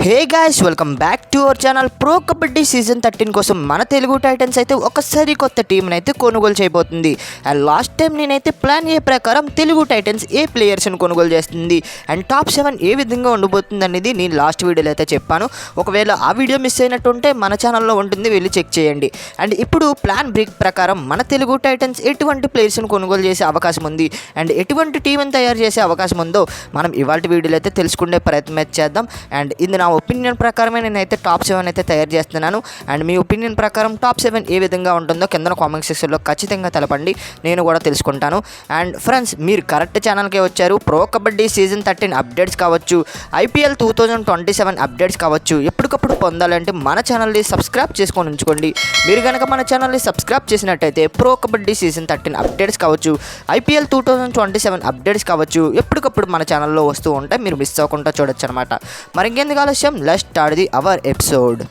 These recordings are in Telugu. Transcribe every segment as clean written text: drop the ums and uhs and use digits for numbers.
Hey guys, welcome back to our channel. Pro kabaddi season 13 కోసం మన తెలుగు టైటన్స్ అయితే ఒకసారి కొత్త టీంని అయితే కొనుగోలు చేయబోతుంది. అండ్ లాస్ట్ టైం నేనైతే ప్లాన్ ఏ ప్రకారం తెలుగు టైటన్స్ ఏ ప్లేయర్స్ని కొనుగోలు చేస్తుంది అండ్ టాప్ 7 ఏ విధంగా ఉండబోతుంది అనేది నేను లాస్ట్ వీడియోలో అయితే చెప్పాను. ఒకవేళ ఆ వీడియో మిస్ అయినట్టుంటే మన ఛానల్లో ఉంటుంది, వెళ్ళి చెక్ చేయండి. అండ్ ఇప్పుడు ప్లాన్ బ్రేక్ ప్రకారం మన తెలుగు టైటన్స్ ఎటువంటి ప్లేయర్స్ని కొనుగోలు చేసే అవకాశం ఉంది అండ్ ఎటువంటి టీంని తయారు చేసే అవకాశం ఉందో మనం ఇవాళ వీడియోలో అయితే తెలుసుకునే ప్రయత్నం చేద్దాం. అండ్ ఇది నా ఒపీనియన్ ప్రకారమే నేనైతే టాప్ 7 అయితే తయారు చేస్తున్నాను. అండ్ మీ ఒపీనియన్ ప్రకారం టాప్ 7 ఏ విధంగా ఉంటుందో కింద కామెంట్ సెక్షన్లో ఖచ్చితంగా తెలపండి, నేను కూడా తెలుసుకుంటాను. అండ్ ఫ్రెండ్స్, మీరు కరెక్ట్ ఛానల్కే వచ్చారు. ప్రో కబడ్డీ సీజన్ 13 అప్డేట్స్ కావచ్చు, IPL 2027 అప్డేట్స్ కావచ్చు, ఎప్పటికప్పుడు పొందాలంటే మన ఛానల్ని సబ్స్క్రైబ్ చేసుకొని ఉంచుకోండి. మీరు కనుక మన ఛానల్ని సబ్స్క్రైబ్ చేసినట్టయితే ప్రో కబడ్డీ సీజన్ 13 అప్డేట్స్ కావచ్చు, IPL 2027 అప్డేట్స్ కావచ్చు, ఎప్పటికప్పుడు మన ఛానల్లో వస్తూ ఉంటాయి, మీరు మిస్ అవ్వకుండా చూడొచ్చు అనమాట. మరి ఇంకెందుకు ఆలస్యం, let's start the our episode.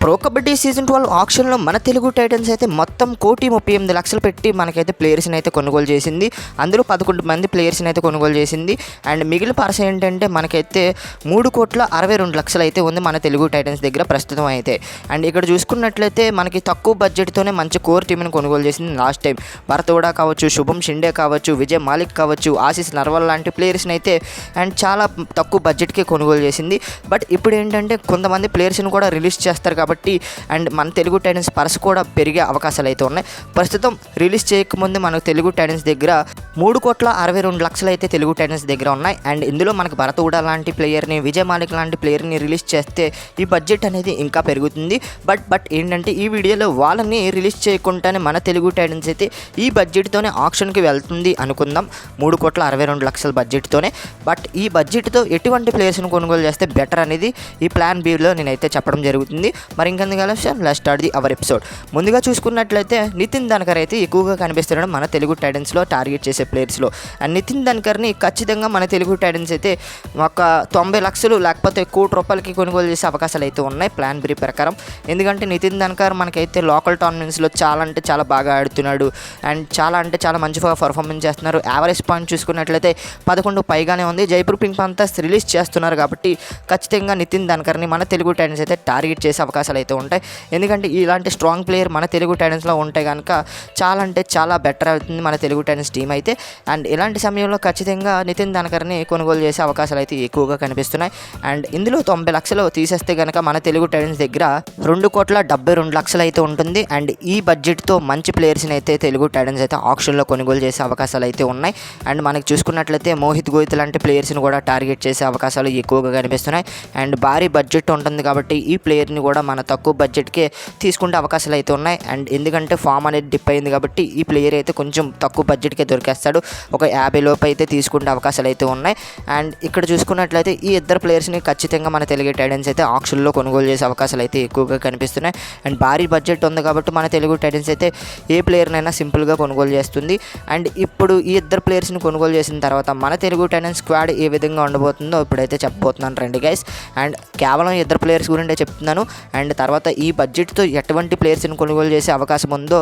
Pro kabaddi season 12 ఆక్షన్లో మన తెలుగు టైటన్స్ అయితే మొత్తం 1,38,00,000 పెట్టి మనకైతే ప్లేయర్స్ని అయితే కొనుగోలు చేసింది. అందులో 11 మంది ప్లేయర్స్ని అయితే కొనుగోలు చేసింది. అండ్ మిగిలిన పర్స ఏంటంటే మనకైతే 3,62,00,000 అయితే ఉంది మన తెలుగు టైటన్స్ దగ్గర ప్రస్తుతం అయితే. అండ్ ఇక్కడ చూసుకున్నట్లయితే మనకి తక్కువ బడ్జెట్తోనే మంచి కోర్ టీంని కొనుగోలు చేసింది లాస్ట్ టైం. భరత్ ఓడా కావచ్చు, శుభం షిండే కావచ్చు, విజయ్ మాలిక్ కావచ్చు, ఆశీస్ నర్వాల్ లాంటి ప్లేయర్స్ని అయితే అండ్ చాలా తక్కువ బడ్జెట్కి కొనుగోలు చేసింది. బట్ ఇప్పుడు ఏంటంటే కొంతమంది ప్లేయర్స్ని కూడా రిలీజ్ చేస్తారు కాబట్టి అండ్ మన తెలుగు టైటన్స్ పర్స్ కూడా పెరిగే అవకాశాలు అయితే ఉన్నాయి. ప్రస్తుతం రిలీజ్ చేయకముందు మనకు తెలుగు టైటన్స్ దగ్గర 3,62,00,000 అయితే తెలుగు టైటన్స్ దగ్గర ఉన్నాయి. అండ్ ఇందులో మనకు భరత్ ఊడా లాంటి ప్లేయర్ని, విజయ్ మాలిక్ లాంటి ప్లేయర్ని రిలీజ్ చేస్తే ఈ బడ్జెట్ అనేది ఇంకా పెరుగుతుంది. బట్ ఏంటంటే ఈ వీడియోలో వాళ్ళని రిలీజ్ చేయకుండానే మన తెలుగు టైటన్స్ అయితే ఈ బడ్జెట్తోనే ఆప్షన్కి వెళ్తుంది అనుకుందాం, 3,62,00,000 బడ్జెట్తోనే. బట్ ఈ బడ్జెట్తో ఎటువంటి ప్లేయర్స్ని కొనుగోలు చేస్తే బెటర్ అనేది ఈ ప్లాన్ బిలో నేనైతే చెప్పడం జరుగుతుంది. మరి ఇంకెందుకు ఆలస్యం, let's start the our episode. ముందుగా చూసుకున్నట్లయితే నితిన్ ధన్కర్ అయితే ఎక్కువగా కనిపిస్తున్నాడు మన తెలుగు టైటన్స్లో టార్గెట్ చేసే ప్లేయర్స్లో. అండ్ నితిన్ ధన్కర్ని ఖచ్చితంగా మన తెలుగు టైటన్స్ అయితే ఒక 90 లక్షలు లేకపోతే ₹1,00,00,000 కొనుగోలు చేసే అవకాశాలు అయితే ఉన్నాయి ప్లాన్ బి ప్రకారం. ఎందుకంటే నితిన్ ధన్కర్ మనకైతే లోకల్ టోర్నమెంట్స్లో చాలా అంటే చాలా బాగా ఆడుతున్నాడు అండ్ చాలా అంటే చాలా మంచిగా పర్ఫార్మెన్స్ చేస్తున్నారు. యావరేజ్ పాయింట్ చూసుకున్నట్లయితే 11 పైగానే ఉంది. జైపూర్ పింక్ పాంథర్స్ రిలీజ్ చేస్తున్నారు కాబట్టి ఖచ్చితంగా నితిన్ ధన్కర్ని మన తెలుగు టైటన్స్ అయితే టార్గెట్ చేసే అవకాశాలు అయితే ఉంటాయి. ఎందుకంటే ఇలాంటి స్ట్రాంగ్ ప్లేయర్ మన తెలుగు టైటన్స్లో ఉంటే కనుక చాలా అంటే చాలా బెటర్ అవుతుంది మన తెలుగు టైటన్స్ టీం అయితే. అండ్ ఇలాంటి సమయంలో ఖచ్చితంగా నితిన్ ధన్కర్ని కొనుగోలు చేసే అవకాశాలు అయితే ఎక్కువగా కనిపిస్తున్నాయి. అండ్ ఇందులో 90 లక్షలు తీసేస్తే కనుక మన తెలుగు టైటన్స్ దగ్గర 2,72,00,000 అయితే ఉంటుంది. అండ్ ఈ బడ్జెట్తో మంచి ప్లేయర్స్ని అయితే తెలుగు టైటన్స్ అయితే ఆప్షన్లో కొనుగోలు చేసే అవకాశాలు అయితే ఉన్నాయి. అండ్ మనకి చూసుకున్నట్లయితే మోహిత్ గోయత్ లాంటి ప్లేయర్స్ని కూడా టార్గెట్ చేసే అవకాశాలు ఎక్కువగా కనిపిస్తున్నాయి. అండ్ భారీ బడ్జెట్ ఉంటుంది కాబట్టి ఈ ప్లేయర్ని కూడా మన తక్కువ బడ్జెట్కే తీసుకుంటే అవకాశాలు అయితే ఉన్నాయి. అండ్ ఎందుకంటే ఫామ్ అనేది డిప్ అయింది కాబట్టి ఈ ప్లేయర్ అయితే కొంచెం తక్కువ బడ్జెట్కే దొరికేస్తాడు, ఒక 50 లోపు అయితే తీసుకుంటే అవకాశాలు అయితే ఉన్నాయి. అండ్ ఇక్కడ చూసుకున్నట్లయితే ఈ ఇద్దరు ప్లేయర్స్ని ఖచ్చితంగా మన తెలుగు టైటన్స్ అయితే ఆక్షన్లో కొనుగోలు చేసే అవకాశాలు అయితే ఎక్కువగా కనిపిస్తున్నాయి. అండ్ భారీ బడ్జెట్ ఉంది కాబట్టి మన తెలుగు టైటన్స్ అయితే ఏ ప్లేయర్నైనా సింపుల్గా కొనుగోలు చేస్తుంది. అండ్ ఇప్పుడు ఈ ఇద్దరు ప్లేయర్స్ని కొనుగోలు చేసిన తర్వాత మన తెలుగు టైటన్స్ స్క్వాడ్ ఏ విధంగా ఉండబోతుందో ఇప్పుడైతే చెప్పబోతున్నాను రండి గైస్. అండ్ కేవలం ఇద్దరు ప్లేయర్స్ గురించే చెప్తున్నాను. అండ్ తర్వాత ఈ బడ్జెట్తో ఎటువంటి ప్లేయర్స్ని కొనుగోలు చేసే అవకాశం ఉందో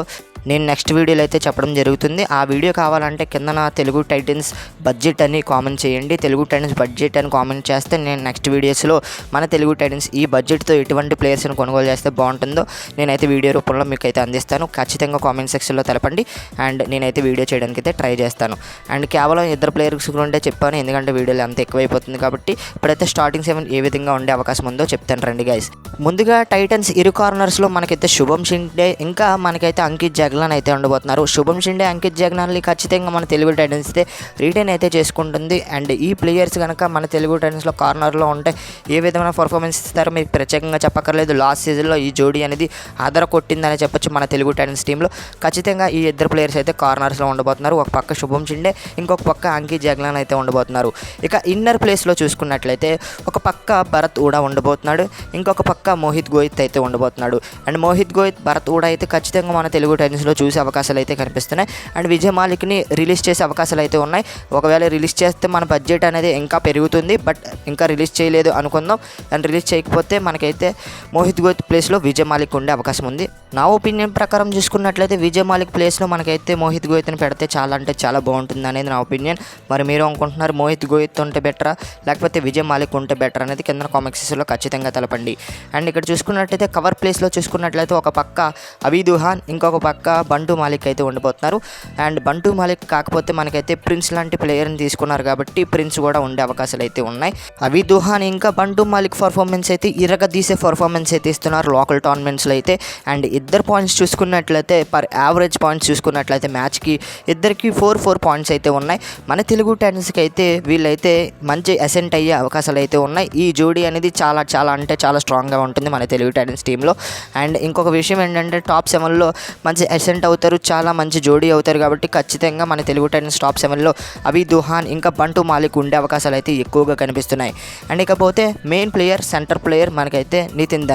నేను నెక్స్ట్ వీడియోలో అయితే చెప్పడం జరుగుతుంది. ఆ వీడియో కావాలంటే కింద నా తెలుగు టైటన్స్ బడ్జెట్ అని కామెంట్ చేయండి. తెలుగు టైటన్స్ బడ్జెట్ అని కామెంట్ చేస్తే నేను నెక్స్ట్ వీడియోస్లో మన తెలుగు టైటన్స్ ఈ బడ్జెట్తో ఎటువంటి ప్లేయర్స్ని కొనుగోలు చేస్తే బాగుంటుందో నేనైతే వీడియో రూపంలో మీకు అయితే అందిస్తాను. ఖచ్చితంగా కామెంట్ సెక్షన్లో తెలపండి. అండ్ నేనైతే వీడియో చేయడానికి అయితే ట్రై చేస్తాను. అండ్ కేవలం ఇద్దరు ప్లేయర్స్ గురించే చెప్పాను, ఎందుకంటే వీడియోలో అంత ఎక్కువైపోతుంది కాబట్టి. ఇప్పుడైతే స్టార్టింగ్ 7 ఏ విధంగా ఉండే అవకాశం ఉందో చెప్తాను రండి గైస్. ముందుగా టైటన్స్ ఇరు కార్నర్స్లో మనకైతే శుభం షిండే ఇంకా మనకైతే అంకిత్ జగ్లాన్ అయితే ఉండబోతున్నారు. శుభం షిండే, అంకిత్ జగ్లాన్ని ఖచ్చితంగా మన తెలుగు టైటన్స్ అయితే రిటైన్ అయితే చేసుకుంటుంది. అండ్ ఈ ప్లేయర్స్ కనుక మన తెలుగు టైటన్స్లో కార్నర్లో ఉంటే ఏ విధమైన పర్ఫార్మెన్స్ ఇస్తారో మీకు ప్రత్యేకంగా చెప్పక్కర్లేదు. లాస్ట్ సీజన్లో ఈ జోడీ అనేది ఆధార కొట్టిందని చెప్పొచ్చు మన తెలుగు టైటన్స్ టీంలో. ఖచ్చితంగా ఈ ఇద్దరు ప్లేయర్స్ అయితే కార్నర్స్లో ఉండబోతున్నారు. ఒక పక్క శుభం షిండే, ఇంకొక పక్క అంకిత్ జగ్లాన్ అయితే ఉండబోతున్నారు. ఇక ఇన్నర్ ప్లేస్లో చూసుకున్నట్లయితే ఒక పక్క భరత్ ఊడా ఉండబోతున్నాడు, ఇంకొక పక్క మోహిత్ గోయత్ అయితే ఉండబోతున్నాడు. అండ్ మోహిత్ గోయత్, భరత్ ఊడా అయితే ఖచ్చితంగా మన తెలుగు టైటన్స్ టైటన్స్లో చూసే అవకాశాలు అయితే కనిపిస్తున్నాయి. అండ్ విజయ్ మాలిక్ని రిలీజ్ చేసే అవకాశాలు అయితే ఉన్నాయి. ఒకవేళ రిలీజ్ చేస్తే మన బడ్జెట్ అనేది ఇంకా పెరుగుతుంది. బట్ ఇంకా రిలీజ్ చేయలేదు అనుకుందాం. అండ్ రిలీజ్ చేయకపోతే మనకైతే మోహిత్ గోయత్ ప్లేస్లో విజయ్ మాలిక్ ఉండే అవకాశం ఉంది. నా ఒపీనియన్ ప్రకారం చూసుకున్నట్లయితే విజయ్ మాలిక్ ప్లేస్లో మనకైతే మోహిత్ గోయత్ని పెడితే చాలా అంటే చాలా బాగుంటుంది అనేది నా ఒపీనియన్. మరి మీరు అనుకుంటున్నారు మోహిత్ గోయత్ ఉంటే బెటరా లేకపోతే విజయ్ మాలిక్ ఉంటే బెటర్ అనేది కింద కామెంట్ సెక్షన్లో ఖచ్చితంగా తెలపండి. అండ్ ఇక్కడ చూసుకున్నట్లయితే కవర్ ప్లేస్లో చూసుకున్నట్లయితే ఒక పక్క అవి దుహాన్, ఇంకొక పక్క బంటు మాలిక్ అయితే ఉండిపోతున్నారు. అండ్ బంటు మాలిక్ కాకపోతే మనకైతే ప్రిన్స్ లాంటి ప్లేయర్ని తీసుకున్నారు కాబట్టి ప్రిన్స్ కూడా ఉండే అవకాశాలు అయితే ఉన్నాయి. అవి దుహాన్ ఇంకా బంటు మాలిక్ పర్ఫార్మెన్స్ అయితే ఇరగదీసే పర్ఫార్మెన్స్ అయితే ఇస్తున్నారు లోకల్ టోర్నమెంట్స్లో అయితే. అండ్ ఇద్దరు పాయింట్స్ చూసుకున్నట్లయితే పర్ యావరేజ్ పాయింట్స్ చూసుకున్నట్లయితే మ్యాచ్కి ఇద్దరికి 4 పాయింట్స్ అయితే ఉన్నాయి. మన తెలుగు టైటన్స్కి అయితే వీళ్ళైతే మంచి అసెంట్ అయ్యే అవకాశాలు అయితే ఉన్నాయి. ఈ జోడీ అనేది చాలా అంటే చాలా స్ట్రాంగ్గా ఉంటుంది మన తెలుగు టైటన్స్ టీంలో. అండ్ ఇంకొక విషయం ఏంటంటే టాప్ 7లో మంచి అసెంట్ అవుతారు, చాలా మంచి జోడీ అవుతారు కాబట్టి ఖచ్చితంగా మన తెలుగు టైటన్స్ టాప్ 7లో అవి దుహాన్ ఇంకా బంటు మాలిక్ ఉండే అవకాశాలు అయితే ఎక్కువగా కనిపిస్తున్నాయి. అండ్ ఇకపోతే మెయిన్ ప్లేయర్ సెంటర్ ప్లేయర్ మనకైతే నితిన్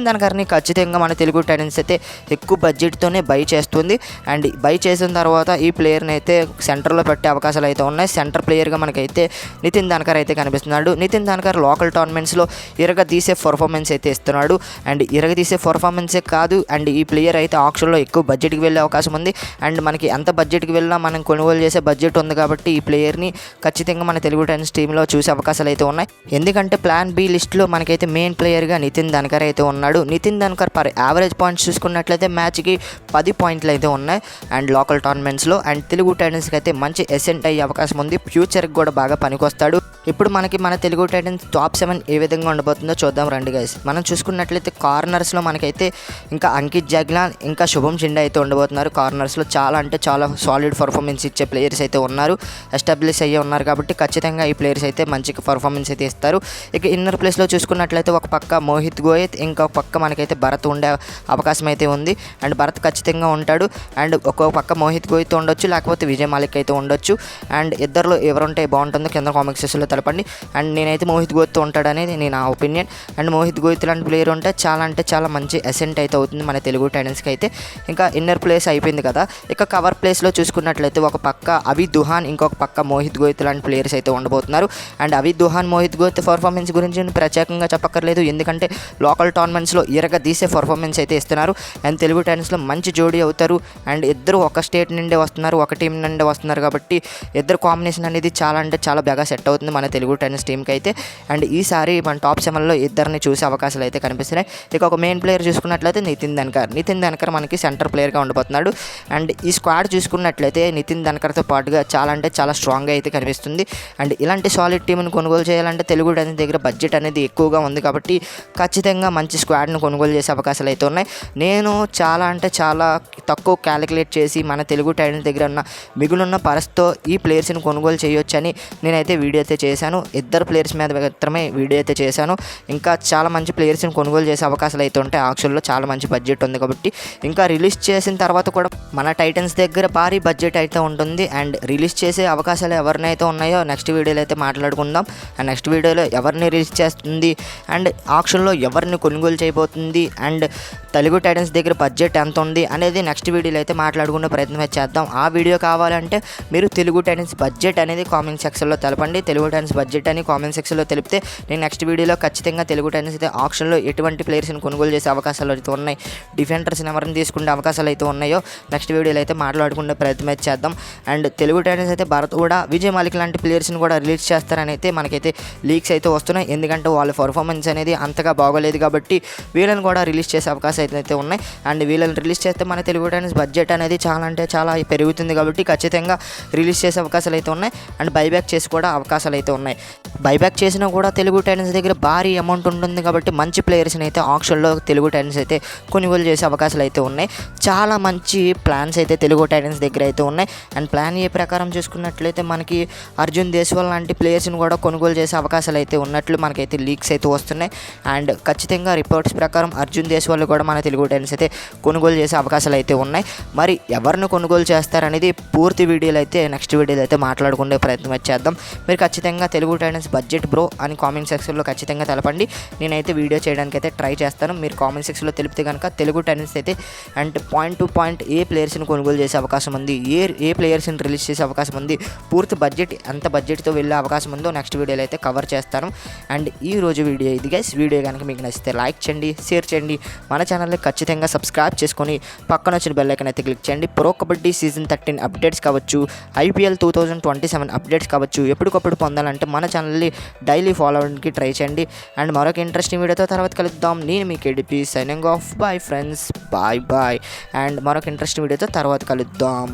ధన్కర్ని ఖచ్చితంగా మన తెలుగు టైటన్స్ అయితే ఎక్కువ బడ్జెట్తోనే బై చేస్తుంది. అండ్ బై చేసిన తర్వాత ఈ ప్లేయర్ని అయితే సెంటర్లో పెట్టే అవకాశాలు అయితే ఉన్నాయి. సెంటర్ ప్లేయర్గా మనకైతే నితిన్ ధన్కర్ అయితే కనిపిస్తున్నాడు. నితిన్ ధన్కర్ లోకల్ టోర్నమెంట్స్లో ఇరగదీసే పర్ఫార్మెన్స్ అయితే ఇస్తున్నాడు. అండ్ ఇరగదీసే పర్ఫార్మెన్సే కాదు, అండ్ ఈ ప్లేయర్ అయితే ఆక్షన్లో ఎక్కువ బడ్జెట్కి వెళ్ళే అవకాశం ఉంది. అండ్ మనకి ఎంత బడ్జెట్కి వెళ్ళినా మనం కొనుగోలు చేసే బడ్జెట్ ఉంది కాబట్టి ఈ ప్లేయర్ని ఖచ్చితంగా మన తెలుగు టైటన్స్ టీంలో చూసే అవకాశాలు అయితే ఉన్నాయి. ఎందుకంటే ప్లాన్ బి లిస్ట్లో మనకైతే మెయిన్ ప్లేయర్గా నితిన్ ధన్కర్ అయితే ఉన్నాడు. Nitin Dhankar per average points చూసుకున్నట్లయితే మ్యాచ్కి 10 పాయింట్లు అయితే ఉన్నాయి అండ్ లోకల్ టోర్నమెంట్స్లో. అండ్ తెలుగు టైటన్స్కి అయితే మంచి ఎసెంట్ అయ్యే అవకాశం ఉంది, ఫ్యూచర్కి కూడా బాగా పనికొస్తాడు. ఇప్పుడు మనకి మన తెలుగు టైటన్స్ టాప్ 7 ఏ విధంగా ఉండబోతుందో చూద్దాం రండి గైస్. మనం చూసుకున్నట్లయితే కార్నర్స్లో మనకైతే ఇంకా అంకిత్ జాగ్లాన్ ఇంకా శుభం చిండే అయితే ఉండబోతున్నారు. కార్నర్స్లో చాలా అంటే చాలా సాలిడ్ పర్ఫార్మెన్స్ ఇచ్చే ప్లేయర్స్ అయితే ఉన్నారు, ఎస్టాబ్లిష్ అయ్యే ఉన్నారు కాబట్టి ఖచ్చితంగా ఈ ప్లేయర్స్ అయితే మంచి పర్ఫార్మెన్స్ అయితే ఇస్తారు. ఇక ఇన్నర్ ప్లేస్లో చూసుకున్నట్లయితే ఒక పక్క మోహిత్ గోయత్, ఇంకొక పక్క మనకైతే భరత్ ఉండే అవకాశం అయితే ఉంది. అండ్ భరత్ ఖచ్చితంగా ఉంటాడు. అండ్ ఒక్కొక్క పక్క మోహిత్ గోయత్ ఉండొచ్చు, లేకపోతే విజయ్ మాలిక్ అయితే ఉండొచ్చు. అండ్ ఇద్దరులో ఎవరుంటే బాగుంటుందో కింద కామెంట్ సెక్షన్లో తెలపండి. అండ్ నేనైతే మోహిత్ గోయత్ ఉంటాడనేది నేను నా ఒపీనియన్. అండ్ మోహిత్ గోయత్ లాంటి ప్లేయర్ ఉంటే చాలా మంచి అసెంట్ అయితే అవుతుంది మన తెలుగు టైటన్స్కి అయితే. ఇంకా ఇన్నర్ ప్లేస్ అయిపోయింది కదా. ఇక కవర్ ప్లేస్లో చూసుకున్నట్లయితే ఒక పక్క అవి దుహాన్, ఇంకొక పక్క మోహిత్ గోయత్ లాంటి ప్లేయర్స్ అయితే ఉండబోతున్నారు. అండ్ అవి దుహాన్ మోహిత్ గోయత్ పర్ఫార్మెన్స్ గురించి ప్రత్యేకంగా చెప్పక్కర్లేదు, ఎందుకంటే లోకల్ టోర్నమెంట్స్లో ఇరగదీసే పర్ఫార్మెన్స్ అయితే ఇస్తున్నారు. అండ్ తెలుగు టైటన్స్లో మంచి జోడీ అవుతారు. అండ్ ఇద్దరు ఒక స్టేట్ నుండే వస్తున్నారు, ఒక టీం నుండే వస్తున్నారు కాబట్టి ఇద్దరు కాంబినేషన్ అనేది చాలా బాగా సెట్ అవుతుంది మన తెలుగు టైటన్స్ టీంకి అయితే. అండ్ ఈసారి మన టాప్ 7లో ఇద్దరిని చూసే అవకాశాలు అయితే కనిపిస్తున్నాయి. ఇక ఒక మెయిన్ ప్లేయర్ చూసుకున్నట్లయితే నితిన్ ధన్కర్ మనకి సెంటర్ ప్లేయర్గా ఉండబోతున్నాడు. అండ్ ఈ స్క్వాడ్ చూసుకున్నట్లయితే నితిన్ ధన్కర్తో పాటుగా చాలా స్ట్రాంగ్గా అయితే కనిపిస్తుంది. అండ్ ఇలాంటి సాలిడ్ టీంని కొనుగోలు చేయాలంటే తెలుగు టైటన్స్ దగ్గర బడ్జెట్ అనేది ఎక్కువగా ఉంది కాబట్టి ఖచ్చితంగా మంచి స్క్వాడ్ను కొనుగోలు చేసే అవకాశాలు అయితే ఉన్నాయి. నేను చాలా తక్కువ క్యాలిక్యులేట్ చేసి మన తెలుగు టైటన్స్ దగ్గర ఉన్న మిగులున్న పరిస్థితితో ఈ ప్లేయర్స్ని కొనుగోలు చేయొచ్చని నేనైతే వీడియో అయితే చేశాను. ఇద్దరు ప్లేయర్స్ మీద మాత్రమే వీడియో అయితే చేశాను. ఇంకా చాలా మంచి ప్లేయర్స్ని కొనుగోలు చేసే అవకాశాలు అయితే ఉంటాయి. ఆక్షన్లో చాలా మంచి బడ్జెట్ ఉంది కాబట్టి ఇంకా రిలీజ్ చేసిన తర్వాత కూడా మన టైటన్స్ దగ్గర భారీ బడ్జెట్ అయితే ఉంటుంది. అండ్ రిలీజ్ చేసే అవకాశాలు ఎవరినైతే ఉన్నాయో నెక్స్ట్ వీడియోలో అయితే మాట్లాడుకుందాం. అండ్ నెక్స్ట్ వీడియోలో ఎవరిని రిలీజ్ చేస్తుంది అండ్ ఆక్షన్లో ఎవరిని కొనుగోలు చేయబోతుంది అండ్ తెలుగు టైటన్స్ దగ్గర బడ్జెట్ ఎంత ఉంది అనేది నెక్స్ట్ వీడియోలో అయితే మాట్లాడుకునే ప్రయత్నం చేద్దాం. ఆ వీడియో కావాలంటే మీరు తెలుగు టైటన్స్ బడ్జెట్ అనేది కామెంట్ సెక్షన్లో తెలపండి. తెలుగు టైటన్స్ బడ్జెట్ అని కామెంట్ సెక్షన్లో తెలిపితే నేను నెక్స్ట్ వీడియోలో ఖచ్చితంగా తెలుగు టైటన్స్ అయితే ఆక్షన్లో ఎటువంటి ప్లేయర్స్ని కొనుగోలు చేసే అవకాశాలు అయితే ఉన్నాయి, డిఫెండర్స్ని ఎవరిని తీసుకునే అవకాశాలు అయితే ఉన్నాయో నెక్స్ట్ వీడియోలో అయితే మాట్లాడుకునే ప్రయత్నం అయితే చేద్దాం. అండ్ తెలుగు టైటన్స్ అయితే భరత్ కూడా విజయ్ మాలిక్ లాంటి ప్లేయర్స్ని కూడా రిలీజ్ చేస్తారని అయితే మనకైతే లీక్స్ అయితే వస్తున్నాయి. ఎందుకంటే వాళ్ళ పర్ఫార్మెన్స్ అనేది అంతగా బాగోలేదు కాబట్టి వీళ్ళని కూడా రిలీజ్ చేసే అవకాశాలు అయితే ఉన్నాయి. అండ్ వీళ్ళని రిలీజ్ చేస్తే మన తెలుగు టైటన్స్ బడ్జెట్ అనేది చాలా పెరుగుతుంది కాబట్టి ఖచ్చితంగా రిలీజ్ చేసే అవకాశాలు అయితే ఉన్నాయి. అండ్ బైబ్యాక్ చేసి కూడా అవకాశాలు అయితే ఉన్నాయి. బైబ్యాక్ చేసినా కూడా తెలుగు టైటన్స్ దగ్గర భారీ అమౌంట్ ఉంటుంది కాబట్టి మంచి ప్లేయర్స్ని అయితే ఆక్షన్లో తెలుగు టైటన్స్ అయితే కొనుగోలు చేసే అవకాశాలు అయితే ఉన్నాయి. చాలా మంచి ప్లాన్స్ అయితే తెలుగు టైటన్స్ దగ్గర అయితే ఉన్నాయి. అండ్ ప్లాన్ ఏ ప్రకారం చూసుకున్నట్లయితే మనకి అర్జున్ దేశ్వాల్ లాంటి ప్లేయర్స్ని కూడా కొనుగోలు చేసే అవకాశాలు అయితే ఉన్నట్లు మనకైతే లీక్స్ అయితే వస్తున్నాయి. అండ్ ఖచ్చితంగా రిపోర్ట్స్ ప్రకారం అర్జున్ దేశ్వాల్ కూడా మన తెలుగు టైటన్స్ అయితే కొనుగోలు చేసే అవకాశాలు అయితే ఉన్నాయి. మరి ఎవరిని కొనుగోలు చేస్తారనేది పూర్తి వీడియోలో అయితే నెక్స్ట్ వీడియోలో అయితే మాట్లాడుకునే ప్రయత్నం చేద్దాం. మీరు ఖచ్చితంగా తెలుగు టైటన్స్ బడ్జెట్ బ్రో అని కామెంట్ సెక్షన్లో ఖచ్చితంగా తెలపండి. నేనైతే వీడియో చేయడానికి అయితే ట్రై చేస్తాను. మీరు కామెంట్ సెక్షన్లో తెలిపితే కనుక తెలుగు టైటన్స్ అయితే అండ్ పాయింట్ టు పాయింట్ ఏ ప్లేయర్స్ని కొనుగోలు చేసే అవకాశం ఉంది, ఏ ప్లేయర్స్ని రిలీజ్ చేసే అవకాశం ఉంది, పూర్తి బడ్జెట్ ఎంత బడ్జెట్తో వెళ్ళే అవకాశం ఉందో నెక్స్ట్ వీడియోలో అయితే కవర్ చేస్తాను. అండ్ ఈ రోజు వీడియో ఇది గైస్. వీడియో కనుక మీకు నచ్చితే లైక్ చేయండి, షేర్ చేయండి, మన ఛానల్ని ఖచ్చితంగా సబ్స్క్రైబ్ చేసుకొని పక్కన వచ్చిన బెల్ ఐకాన్ అయితే క్లిక్ చేయండి. ప్రో కబడ్డీ సీజన్ 13 అప్డేట్స్ కావచ్చు, IPL 2027 అప్డేట్స్ కావచ్చు, ఎప్పటికప్పుడు పొందాలంటే మన ఛానల్ని డైలీ ఫాలో అవ్వడానికి ట్రై చేయండి. అండ్ మరొక ఇంట్రెస్టింగ్ వీడియోతో తర్వాత కలుద్దాం. నేను మీ KDP signing off. Bye friends, bye. And మరొక ఇంట్రెస్టింగ్ వీడియోతో తర్వాత కలుద్దాం.